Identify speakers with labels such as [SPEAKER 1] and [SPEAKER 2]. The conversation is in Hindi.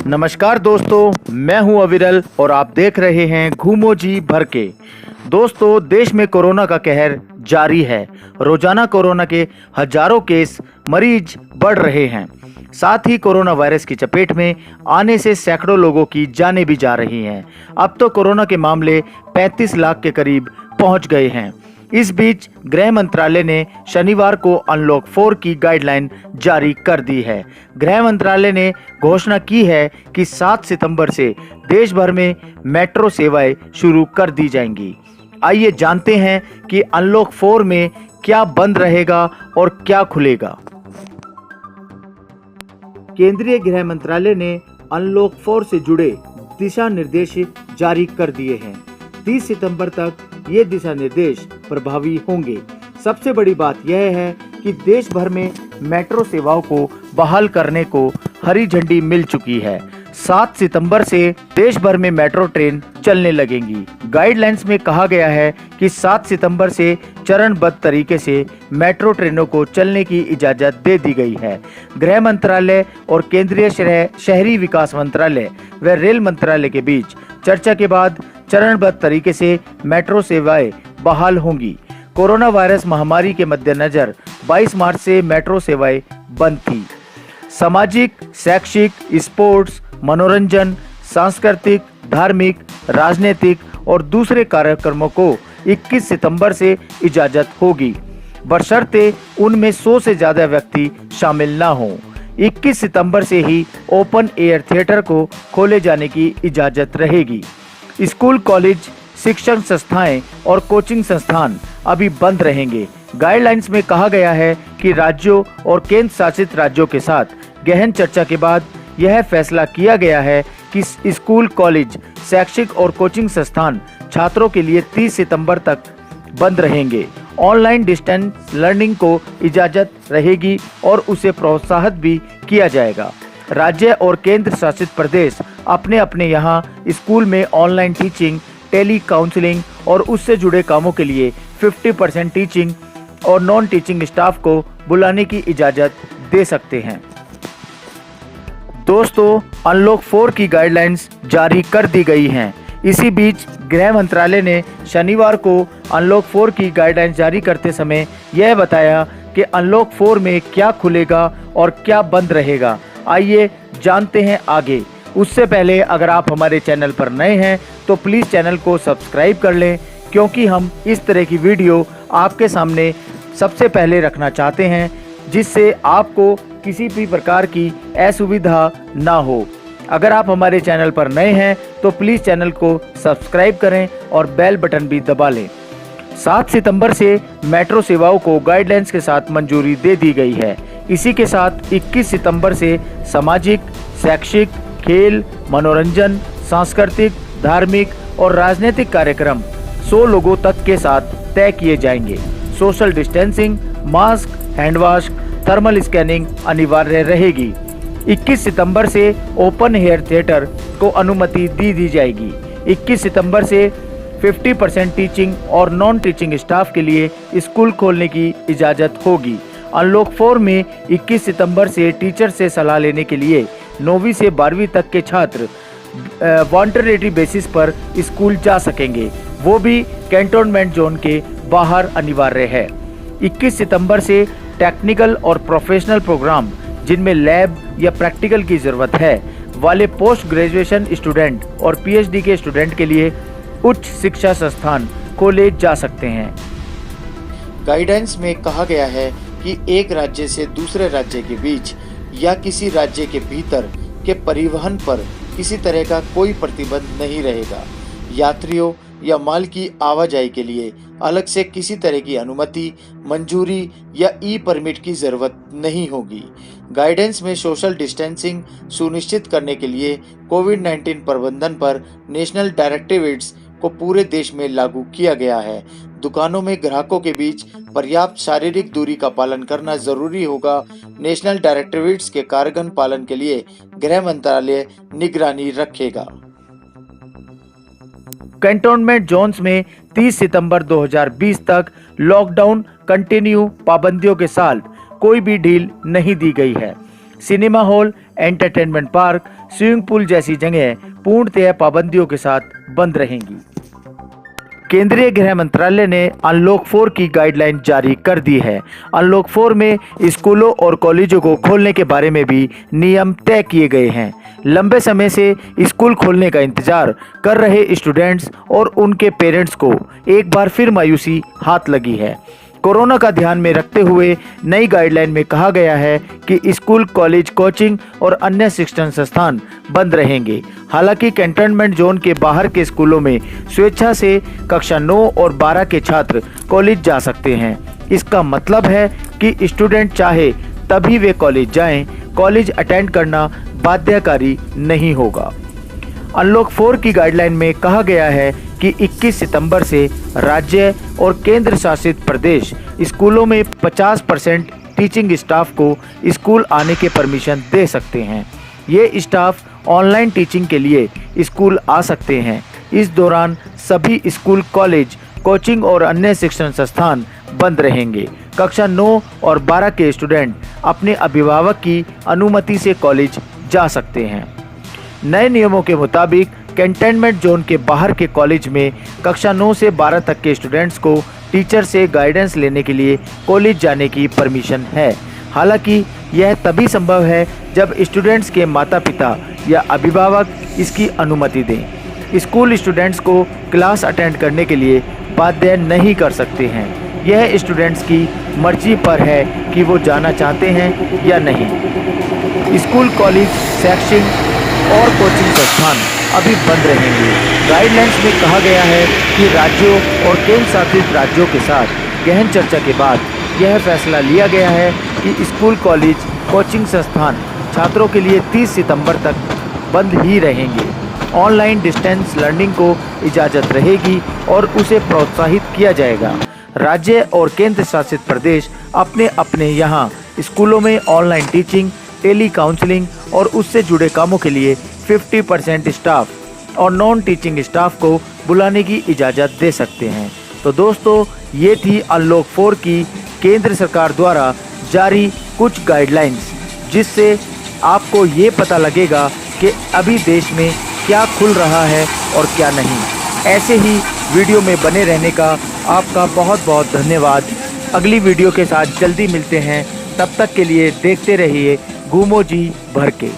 [SPEAKER 1] नमस्कार दोस्तों, मैं हूं अविरल और आप देख रहे हैं घूमो जी भर के। दोस्तों, देश में कोरोना का कहर जारी है। रोजाना कोरोना के हजारों केस मरीज बढ़ रहे हैं। साथ ही कोरोना वायरस की चपेट में आने से सैकड़ों लोगों की जानें भी जा रही हैं। अब तो कोरोना के मामले 35 लाख के करीब पहुंच गए हैं। इस बीच गृह मंत्रालय ने शनिवार को अनलॉक 4 की गाइडलाइन जारी कर दी है। गृह मंत्रालय ने घोषणा की है कि 7 सितंबर से देश भर में मेट्रो सेवाएं शुरू कर दी जाएंगी। आइए जानते हैं कि अनलॉक 4 में क्या बंद रहेगा और क्या खुलेगा। केंद्रीय गृह मंत्रालय ने अनलॉक 4 से जुड़े दिशा निर्देश जारी कर दिए हैं। 30 सितंबर तक ये दिशा निर्देश प्रभावी होंगे। सबसे बड़ी बात यह है कि देश भर में मेट्रो सेवाओं को बहाल करने को हरी झंडी मिल चुकी है। 7 सितंबर से देश भर में मेट्रो ट्रेन चलने लगेंगी। गाइडलाइंस में कहा गया है कि 7 सितंबर से चरणबद्ध तरीके से मेट्रो ट्रेनों को चलने की इजाजत दे दी गई है। गृह मंत्रालय और केंद्रीय शहरी विकास मंत्रालय व रेल मंत्रालय के बीच चर्चा के बाद चरणबद्ध तरीके से मेट्रो सेवाएं बहाल होंगी। कोरोना वायरस महामारी के मद्देनजर 22 मार्च से मेट्रो सेवाएं बंद थी। सामाजिक, शैक्षिक, स्पोर्ट्स, मनोरंजन, सांस्कृतिक, धार्मिक, राजनीतिक और दूसरे कार्यक्रमों को 21 सितंबर से इजाजत होगी, बशर्ते उनमें 100 से ज्यादा व्यक्ति शामिल न हों। 21 सितंबर से ही ओपन एयर थिएटर को खोले जाने की इजाजत रहेगी। स्कूल, कॉलेज, शिक्षण संस्थाएं और कोचिंग संस्थान अभी बंद रहेंगे। गाइडलाइंस में कहा गया है कि राज्यों और केंद्र शासित राज्यों के साथ गहन चर्चा के बाद यह फैसला किया गया है कि स्कूल, कॉलेज, शैक्षिक और कोचिंग संस्थान छात्रों के लिए 30 सितंबर तक बंद रहेंगे। ऑनलाइन डिस्टेंस लर्निंग को इजाजत रहेगी और उसे प्रोत्साहित भी किया जाएगा। राज्य और केंद्र शासित प्रदेश अपने अपने यहाँ स्कूल में ऑनलाइन टीचिंग, टेली काउंसलिंग और उससे जुड़े कामों के लिए 50% टीचिंग और नॉन टीचिंग स्टाफ को बुलाने की इजाजत दे सकते हैं। दोस्तों, अनलॉक 4 की गाइडलाइंस जारी कर दी गई हैं। इसी बीच गृह मंत्रालय ने शनिवार को अनलॉक 4 की गाइडलाइंस जारी करते समय यह बताया कि अनलॉक 4 में क्या खुलेगा और क्या बंद रहेगा। आइए जानते हैं आगे। उससे पहले अगर आप हमारे चैनल पर नए हैं तो प्लीज़ चैनल को सब्सक्राइब कर लें, क्योंकि हम इस तरह की वीडियो आपके सामने सबसे पहले रखना चाहते हैं, जिससे आपको किसी भी प्रकार की असुविधा ना हो। अगर आप हमारे चैनल पर नए हैं तो प्लीज़ चैनल को सब्सक्राइब करें और बेल बटन भी दबा लें। 7 सितंबर से मेट्रो सेवाओं को गाइडलाइंस के साथ मंजूरी दे दी गई है। इसी के साथ 21 सितंबर से सामाजिक, शैक्षिक, खेल, मनोरंजन, सांस्कृतिक, धार्मिक और राजनीतिक कार्यक्रम 100 लोगों तक के साथ तय किए जाएंगे। Social distancing, mask, hand wash, thermal scanning अनिवार्य रहेगी। 21 सितंबर से ओपन एयर थिएटर को अनुमति दी जाएगी। 21 सितंबर से 50% टीचिंग और नॉन टीचिंग स्टाफ के लिए स्कूल खोलने की इजाज़त होगी। अनलॉक 4 में 21 सितंबर से टीचर से सलाह लेने के लिए 9वीं से 12वीं तक के छात्र वॉलंटरी बेसिस पर स्कूल जा सकेंगे, वो भी कैंटोनमेंट जोन के बाहर अनिवार्य है। 21 सितंबर से टेक्निकल और प्रोफेशनल प्रोग्राम जिनमें लैब या प्रैक्टिकल की ज़रूरत है वाले पोस्ट ग्रेजुएशन स्टूडेंट और पीएचडी के स्टूडेंट के लिए उच्च शिक्षा संस्थान खोले जा सकते हैं। गाइडेंस में कहा गया है कि एक राज्य से दूसरे राज्य के बीच या किसी राज्य के भीतर के परिवहन पर किसी तरह का कोई प्रतिबंध नहीं रहेगा। यात्रियों या माल की आवाजाही के लिए अलग से किसी तरह की अनुमति, मंजूरी या ई परमिट की जरूरत नहीं होगी। गाइडेंस में सोशल डिस्टेंसिंग सुनिश्चित करने के लिए कोविड-19 प्रबंधन पर नेशनल डायरेक्टिव्स को पूरे देश में लागू किया गया है। दुकानों में ग्राहकों के बीच पर्याप्त शारीरिक दूरी का पालन करना जरूरी होगा। नेशनल डायरेक्टिव्स के कारगर पालन के लिए गृह मंत्रालय निगरानी रखेगा। कैंटोनमेंट जोन्स में 30 सितंबर 2020 तक लॉकडाउन कंटिन्यू पाबंदियों के साथ कोई भी ढील नहीं दी गई है। Cinema hall, entertainment park, swimming pool जैसी जगह पूर्णतः पाबंदियों के साथ बंद रहेंगी। केंद्रीय गृह मंत्रालय ने अनलॉक 4 की गाइडलाइन जारी कर दी है। अनलॉक 4 में स्कूलों और कॉलेजों को खोलने के बारे में भी नियम तय किए गए हैं। लंबे समय से स्कूल खोलने का इंतजार कर रहे स्टूडेंट्स और उनके पेरेंट्स को एक बार फिर मायूसी हाथ लगी है। कोरोना का ध्यान में रखते हुए नई गाइडलाइन में कहा गया है कि स्कूल, कॉलेज, कोचिंग और अन्य शिक्षण संस्थान बंद रहेंगे। हालांकि कंटेनमेंट जोन के बाहर के स्कूलों में स्वेच्छा से कक्षा 9 और 12 के छात्र कॉलेज जा सकते हैं। इसका मतलब है कि स्टूडेंट चाहे तभी वे कॉलेज जाएं, कॉलेज अटेंड करना बाध्यकारी नहीं होगा। अनलॉक 4 की गाइडलाइन में कहा गया है कि 21 सितंबर से राज्य और केंद्र शासित प्रदेश स्कूलों में 50% टीचिंग स्टाफ को स्कूल आने के परमिशन दे सकते हैं। ये स्टाफ ऑनलाइन टीचिंग के लिए स्कूल आ सकते हैं। इस दौरान सभी स्कूल, कॉलेज, कोचिंग और अन्य शिक्षण संस्थान बंद रहेंगे। कक्षा 9 और 12 के स्टूडेंट अपने अभिभावक की अनुमति से कॉलेज जा सकते हैं। नए नियमों के मुताबिक कंटेनमेंट जोन के बाहर के कॉलेज में कक्षा 9 से 12 तक के स्टूडेंट्स को टीचर से गाइडेंस लेने के लिए कॉलेज जाने की परमिशन है। हालांकि यह तभी संभव है जब स्टूडेंट्स के माता पिता या अभिभावक इसकी अनुमति दें। स्कूल स्टूडेंट्स को क्लास अटेंड करने के लिए बाध्य नहीं कर सकते हैं। यह स्टूडेंट्स की मर्जी पर है कि वो जाना चाहते हैं या नहीं। स्कूल, कॉलेज, शैक्षिक और कोचिंग संस्थान अभी बंद रहेंगे। गाइडलाइंस में कहा गया है कि राज्यों और केंद्र शासित राज्यों के साथ गहन चर्चा के बाद यह फैसला लिया गया है कि स्कूल, कॉलेज, कोचिंग संस्थान छात्रों के लिए 30 सितंबर तक बंद ही रहेंगे। ऑनलाइन डिस्टेंस लर्निंग को इजाज़त रहेगी और उसे प्रोत्साहित किया जाएगा। राज्य और केंद्र शासित प्रदेश अपने अपने यहाँ स्कूलों में ऑनलाइन टीचिंग, टेली काउंसलिंग और उससे जुड़े कामों के लिए 50% स्टाफ और नॉन टीचिंग स्टाफ को बुलाने की इजाज़त दे सकते हैं। तो दोस्तों, ये थी अनलॉक 4 की केंद्र सरकार द्वारा जारी कुछ गाइडलाइंस, जिससे आपको ये पता लगेगा कि अभी देश में क्या खुल रहा है और क्या नहीं। ऐसे ही वीडियो में बने रहने का आपका बहुत बहुत धन्यवाद। अगली वीडियो के साथ जल्दी मिलते हैं। तब तक के लिए देखते रहिए घूमो जी भर के।